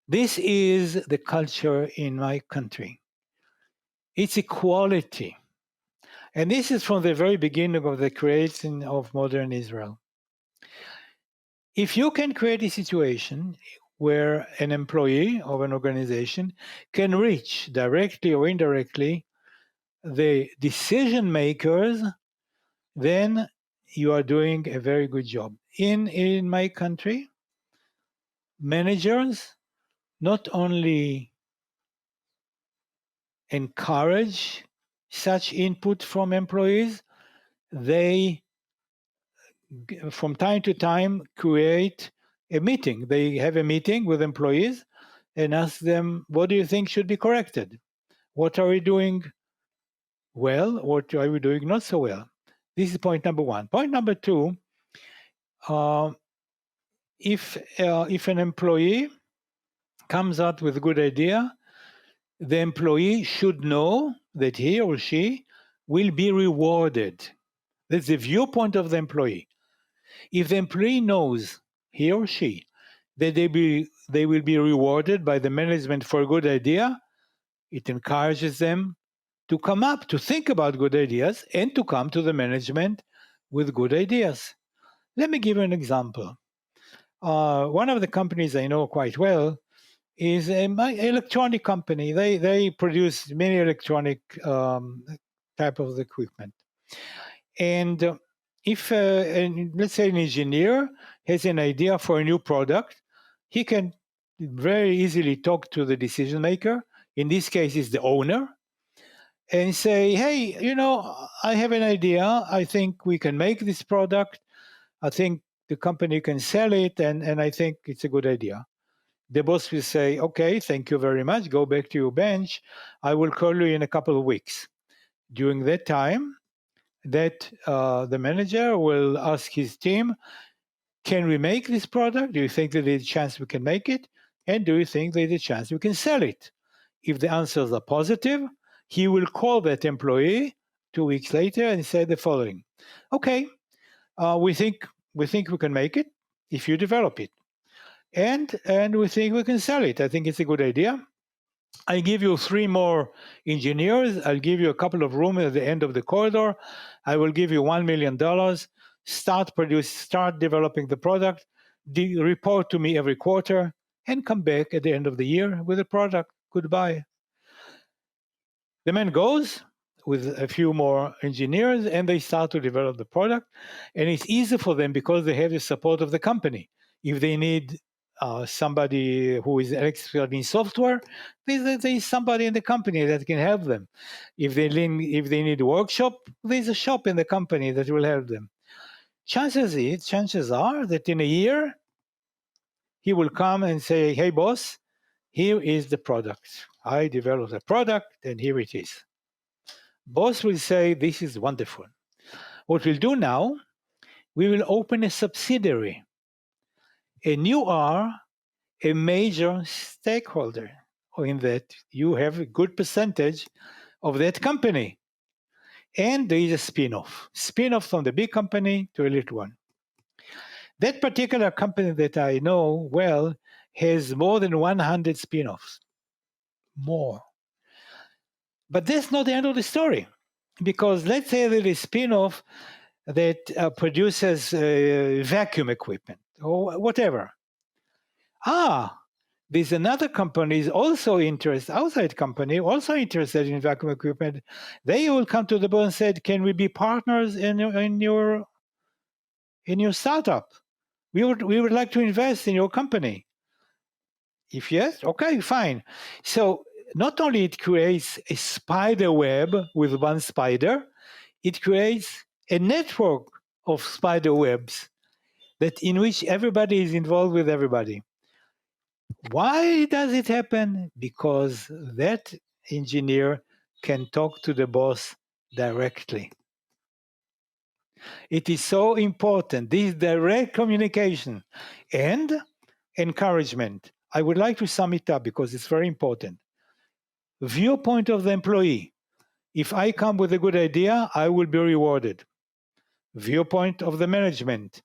This is the culture in my country. It's equality. And this is from the very beginning of the creation of modern Israel. If you can create a situation where an employee of an organization can reach directly or indirectly the decision makers, then you are doing a very good job. In my country, managers not only encourage such input from employees, they from time to time create a meeting. They have a meeting with employees and ask them, what do you think should be corrected? What are we doing well? What are we doing not so well? This is point number one. Point number two, if an employee comes out with a good idea, the employee should know that he or she will be rewarded. That's the viewpoint of the employee. If the employee knows, he or she, that they will be rewarded by the management for a good idea, it encourages them to come up, to think about good ideas, and to come to the management with good ideas. Let me give you an example. One of the companies I know quite well is an electronic company. They produce many electronic type of equipment. And if, let's say, an engineer has an idea for a new product, he can very easily talk to the decision maker. In this case, it's the owner, and say, hey, I have an idea. I think we can make this product. I think the company can sell it, and I think it's a good idea. The boss will say, okay, thank you very much. Go back to your bench. I will call you in a couple of weeks. During that time, that the manager will ask his team, can we make this product? Do you think that there's a chance we can make it? And do you think there's a chance we can sell it? If the answers are positive, he will call that employee 2 weeks later and say the following. Okay, we think we can make it if you develop it. And we think we can sell it. I think it's a good idea. I give you 3 more engineers. I'll give you a couple of rooms at the end of the corridor. I will give you $1 million. Start developing the product. Report to me every quarter and come back at the end of the year with a product. Goodbye. The man goes with a few more engineers and they start to develop the product. And it's easy for them because they have the support of the company. If they need somebody who is an expert in software, there's somebody in the company that can help them. If they need a workshop, there's a shop in the company that will help them. Chances are that in a year, he will come and say, hey, boss, here is the product. I developed a product and here it is. Boss will say, this is wonderful. What we'll do now, we will open a subsidiary. And you are a major stakeholder in that. You have a good percentage of that company. And there is a spin-off from the big company to a little one. That particular company that I know well has more than 100 spin-offs. More. But that's not the end of the story. Because let's say that a spin-off that produces vacuum equipment or whatever. There's another company is also interested, outside company, also interested in vacuum equipment. They will come to the board and said, can we be partners in your startup? We would like to invest in your company. If yes, okay, fine. So not only it creates a spider web with one spider, it creates a network of spider webs in which everybody is involved with everybody. Why does it happen? Because that engineer can talk to the boss directly. It is so important, this direct communication and encouragement. I would like to sum it up because it's very important. Viewpoint of the employee. If I come with a good idea, I will be rewarded. Viewpoint of the management.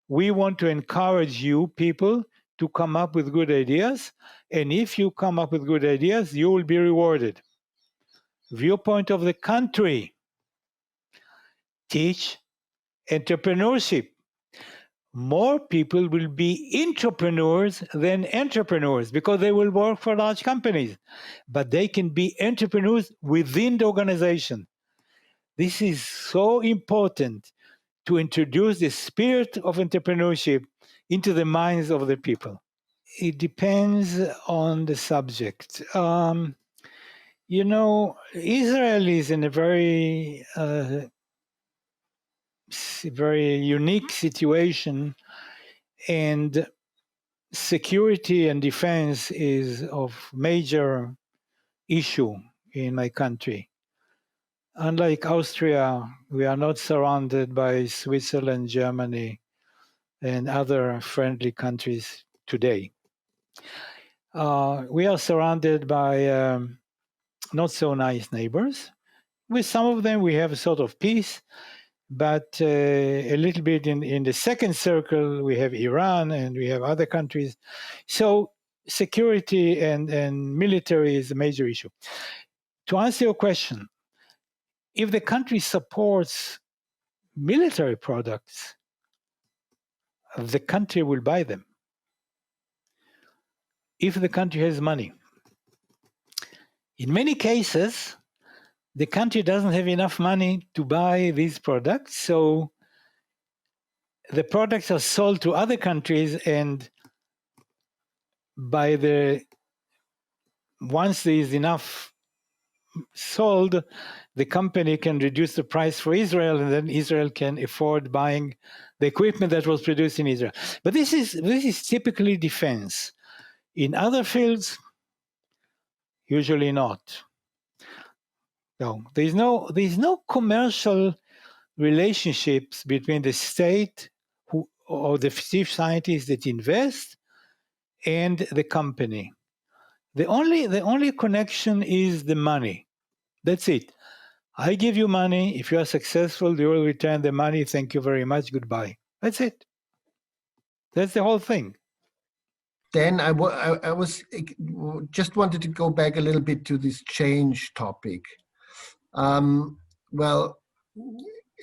We want to encourage you people to come up with good ideas, and if you come up with good ideas, you will be rewarded. Viewpoint of the country. Teach entrepreneurship. More people will be entrepreneurs than entrepreneurs because they will work for large companies, but they can be entrepreneurs within the organization. This is so important to introduce the spirit of entrepreneurship into the minds of the people. It depends on the subject. Israel is in a very unique situation, and security and defense is of major issue in my country. Unlike Austria, we are not surrounded by Switzerland, Germany, and other friendly countries today. We are surrounded by not so nice neighbors. With some of them, we have a sort of peace, but a little bit in the second circle, we have Iran and we have other countries. So security and military is a major issue. To answer your question, if the country supports military products, the country will buy them. If the country has money. In many cases, the country doesn't have enough money to buy these products, so the products are sold to other countries, and once there is enough sold, the company can reduce the price for Israel, and then Israel can afford buying the equipment that was produced in Israel. But this is typically defense. In other fields, usually not. No, there's no commercial relationships between the state or the chief scientists that invest and the company. The only connection is the money. That's it. I give you money. If you are successful, you will return the money. Thank you very much. Goodbye. That's it. That's the whole thing. Dan, I was just wanted to go back a little bit to this change topic. Well,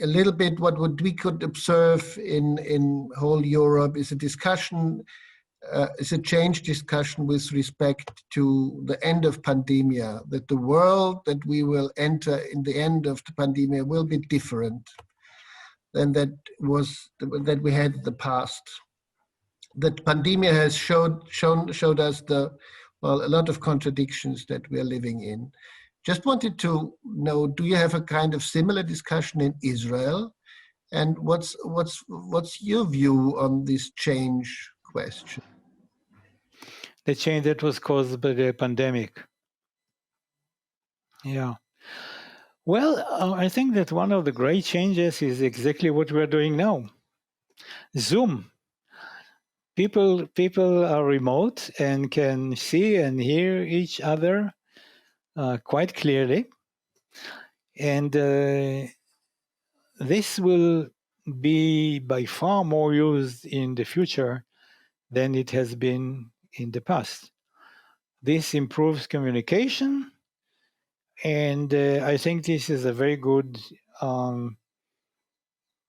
a little bit what we could observe in whole Europe is a discussion, is a change discussion with respect to the end of pandemia, that the world that we will enter in the end of the pandemia will be different than that we had in the past. That pandemia has showed us a lot of contradictions that we are living in. Just wanted to know, do you have a kind of similar discussion in Israel? And what's your view on this change question? the change that was caused by the pandemic. Yeah. Well, I think that one of the great changes is exactly what we're doing now. Zoom. People are remote and can see and hear each other quite clearly. And this will be by far more used in the future than it has been in the past. This improves communication, and I think this is a very good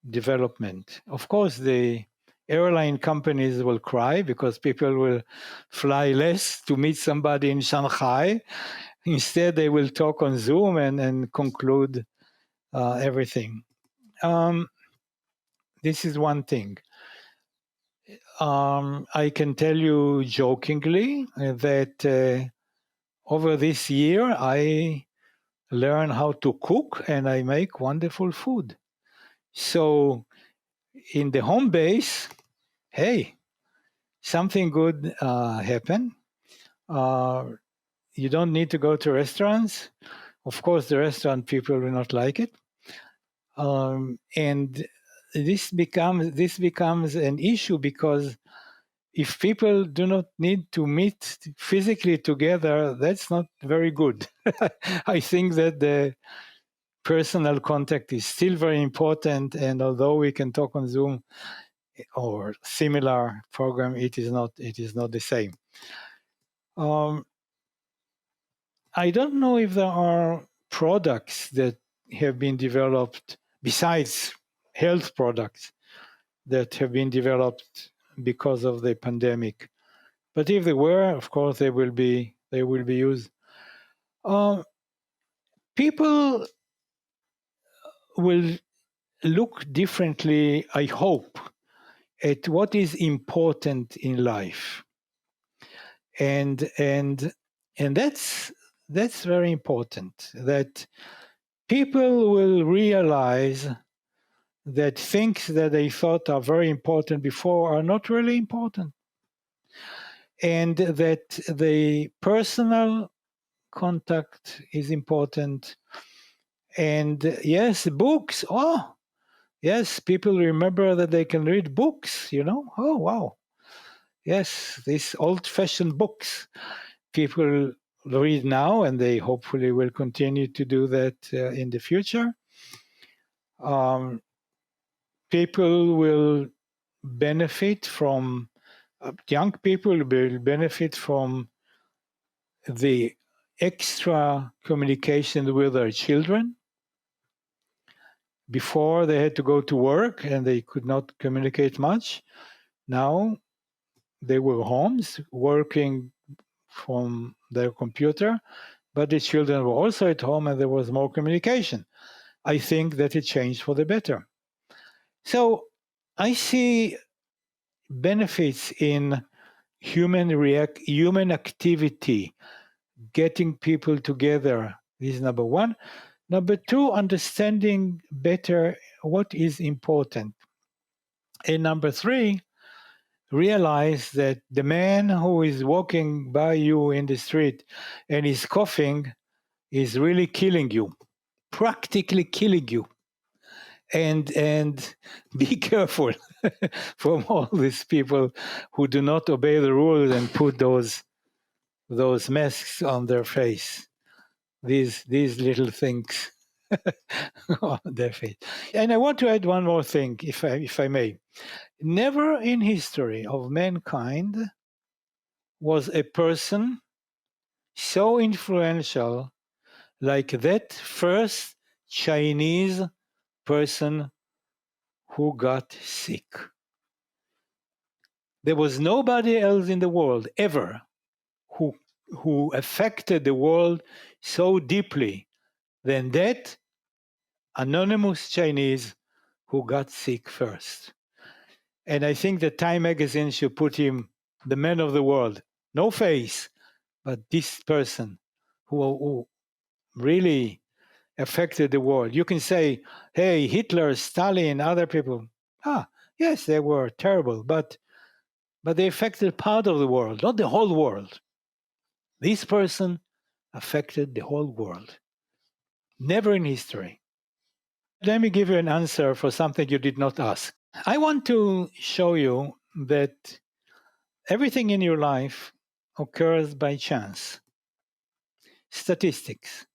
development. Of course, the airline companies will cry because people will fly less to meet somebody in Shanghai. Instead, they will talk on Zoom and conclude everything. This is one thing. I can tell you jokingly that over this year, I learned how to cook and I make wonderful food. So in the home base, hey, something good happened. You don't need to go to restaurants. Of course, the restaurant people will not like it. And this becomes an issue because if people do not need to meet physically together, that's not very good. I think that the personal contact is still very important, and although we can talk on Zoom or similar program, it is not the same. I don't know if there are products that have been developed besides health products that have been developed because of the pandemic. But if there were, of course, they will be used. People will look differently, I hope, at what is important in life, and that's very important. That people will realize that things that they thought are very important before are not really important, and that the personal contact is important. And yes, books. Oh, yes, people remember that they can read books, Oh, wow. Yes, these old-fashioned books people read now, and they hopefully will continue to do that in the future. People will benefit from, young people will benefit from the extra communication with their children. Before they had to go to work and they could not communicate much. Now they were homes working from their computer, but the children were also at home and there was more communication. I think that it changed for the better. So I see benefits in human activity, getting people together. This is number one. Number two, understanding better what is important. And number three, realize that the man who is walking by you in the street and is coughing is really killing you, practically killing you. And be careful from all these people who do not obey the rules and put those masks on their face. These little things on their face. And I want to add one more thing, if I may. Never in history of mankind was a person so influential like that first Chinese person who got sick. There was nobody else in the world ever who affected the world so deeply than that anonymous Chinese who got sick first. And I think that Time magazine should put him the man of the world. No face, but this person who really affected the world. You can say, hey, Hitler, Stalin, other people. Yes, they were terrible. But but they affected part of the world, not the whole world. This person affected the whole world. Never in history. Let me give you an answer for something you did not ask. I want to show you that everything in your life occurs by chance. Statistics.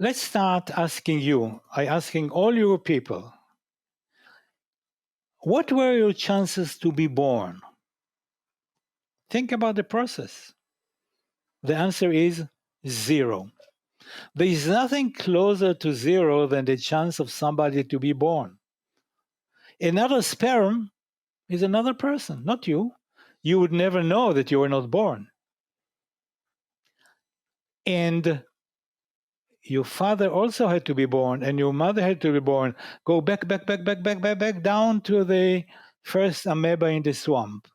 Let's start asking you, asking all your people, what were your chances to be born? Think about the process. The answer is 0. There is nothing closer to 0 than the chance of somebody to be born. Another sperm is another person, not you. You would never know that you were not born. And your father also had to be born, and your mother had to be born. Go back down to the first amoeba in the swamp.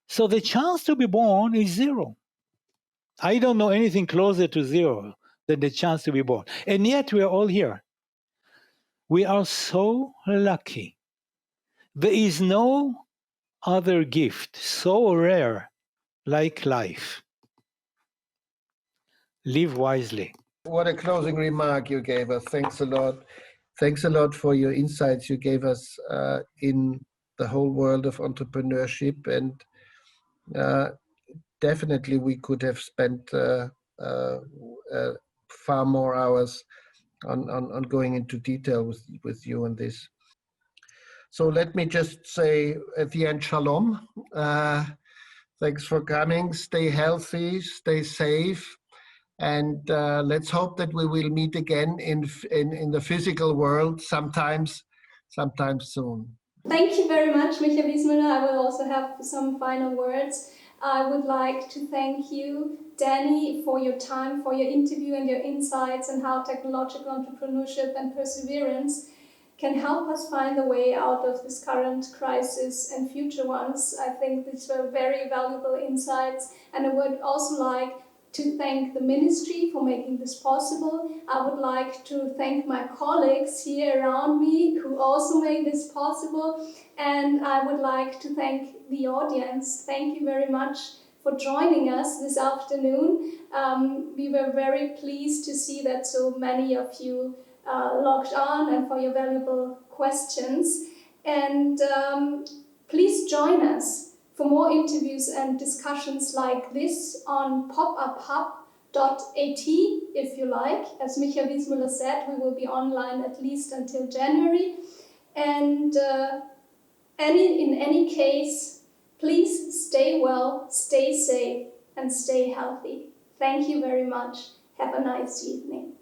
So the chance to be born is 0. I don't know anything closer to 0 than the chance to be born. And yet we are all here. We are so lucky. There is no other gift so rare like life. Live wisely. What a closing remark you gave us. Thanks a lot. Thanks a lot for your insights you gave us in the whole world of entrepreneurship. And definitely we could have spent far more hours on going into detail with you on this. So let me just say at the end, shalom. Thanks for coming. Stay healthy, stay safe. And let's hope that we will meet again in the physical world sometime soon. Thank you very much, Michael Wiesmüller. I will also have some final words. I would like to thank you, Danny, for your time, for your interview and your insights on how technological entrepreneurship and perseverance can help us find a way out of this current crisis and future ones. I think these were very valuable insights, and I would also like to thank the ministry for making this possible. I would like to thank my colleagues here around me who also made this possible, and I would like to thank the audience. Thank you very much for joining us this afternoon. We were very pleased to see that so many of you logged on and for your valuable questions. And please join us for more interviews and discussions like this on popuphub.at if you like. As Michael Wiesmüller said, we will be online at least until January. And in any case, please stay well, stay safe, and stay healthy. Thank you very much. Have a nice evening.